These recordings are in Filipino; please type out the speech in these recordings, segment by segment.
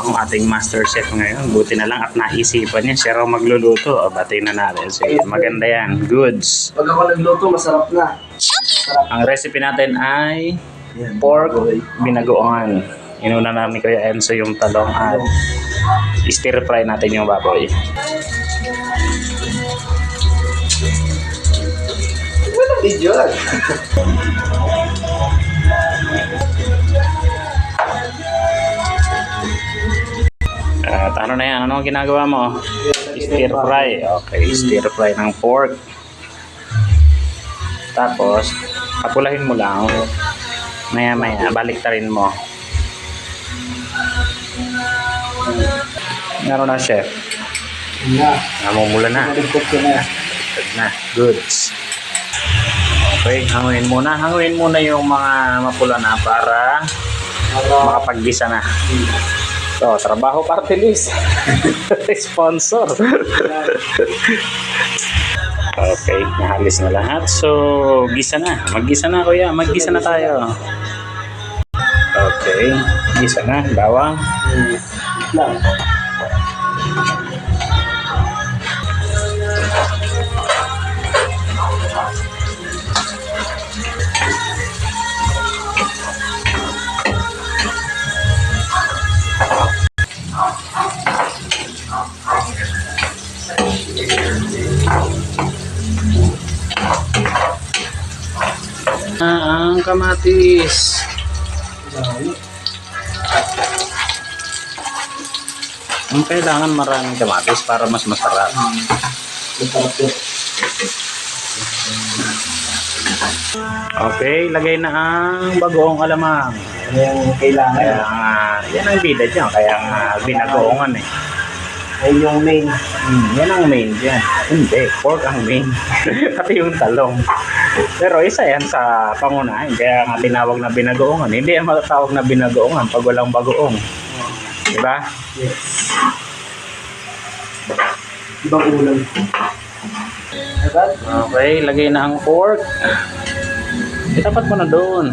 Ang ating master chef ngayon, buti na lang at naisipan niya siya raw magluluto. O, batiin na natin. So, maganda yan. Goods. Pag ako nagluto, masarap na. Ang recipe natin ay pork binagoongan. Inuna namin Kuya Enzo yung talong at stir fry natin yung baboy. Walang video lang. At ano na yan? Ano ang ginagawa mo? Stir fry. Okay, stir fry ng pork. Tapos, kapulahin mo lang. Maya-maya, baliktarin mo. Meron na, chef. Namumula na. Good na. Goods. Okay, hanguin muna. Hanguin muna yung mga mapula na para makapaggisa na. So, trabaho party list. Sponsor. Okay, nahalis na lahat. So, gisa na. Maggisa na, kuya. Maggisa na tayo. Okay, gisa na. Bawang. Ang kamatis. Ang kailangan maraming kamatis para mas masarap. Okay, lagay na ang bagoong alamang. Yung kailangan. Kaya yan ang bida dyan. Kaya binagoongan eh. Ay yung main. Yan ang main dyan. Hindi, pork ang main. Pati yung talong. Pero isa yan sa pangunahin. Kaya nga tinawag na binagoongan. Hindi yan matatawag na binagoongan pag walang bagoong. Diba? Yes. Ibang ulam. Okay, lagay na ang pork. Itapat mo na doon.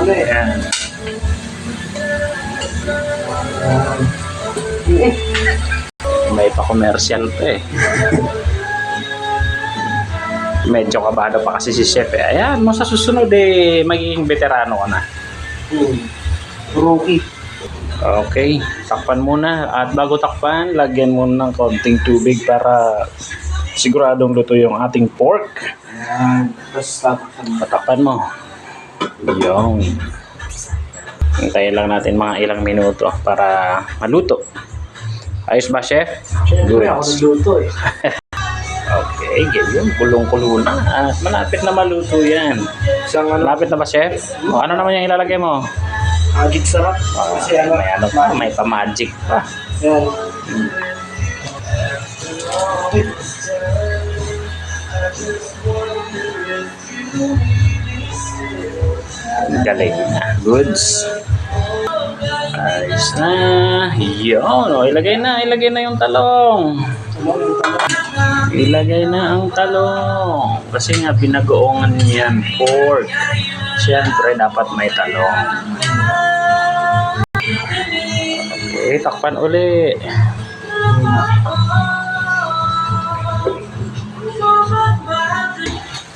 Ayan. May pa-commercial pa eh. Medyo kabado pa kasi si chef eh. Ayan, mo sa susunod eh, magiging veterano ka na. Rookie. Okay, takpan muna. At bago takpan, lagyan mo ng konting tubig para siguradong luto yung ating pork. Ayan. Tapos Patakpan mo. Yung. Hintayin lang natin mga ilang minuto para maluto. Ayos ba, chef? Siyempre ako nagluto eh. Okay, ganyan. Kulong-kulo na. At malapit na maluto yan. Isang ano, Malapit na ba, chef? O, ano naman yung ilalagay mo? magic sarap. Kasi ano, May ano pa, may pa-magic pa. Ayan. Galing na. Goods. Ayos na. Yun. O, ilagay na yung talong. Ilagay na ang talong. Kasi nga binagoongan yan pork. Siyempre dapat may talong. Okay, takpan uli.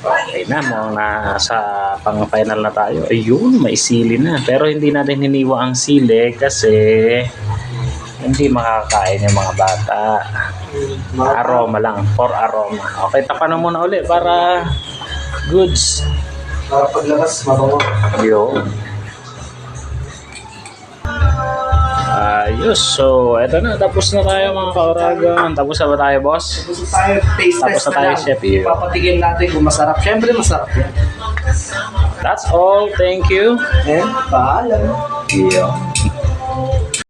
Okay na, nasa pang-final na tayo. Ayun, may sili na. Pero hindi natin hiniwa ang sili kasi hindi makakain yung mga bata. Aroma lang, for aroma. Okay, tapan na muna uli para goods. Para paglabas, mabango. Yun. Ayos. So, eto na. Tapos na tayo mga kauragan. Tapos na ba tayo, boss? Tapos na tayo, taste Tapos test na tayo, lang. chef. Papatigin natin kung masarap. Siyempre masarap yan. That's all. Thank you. And paalam. Yun.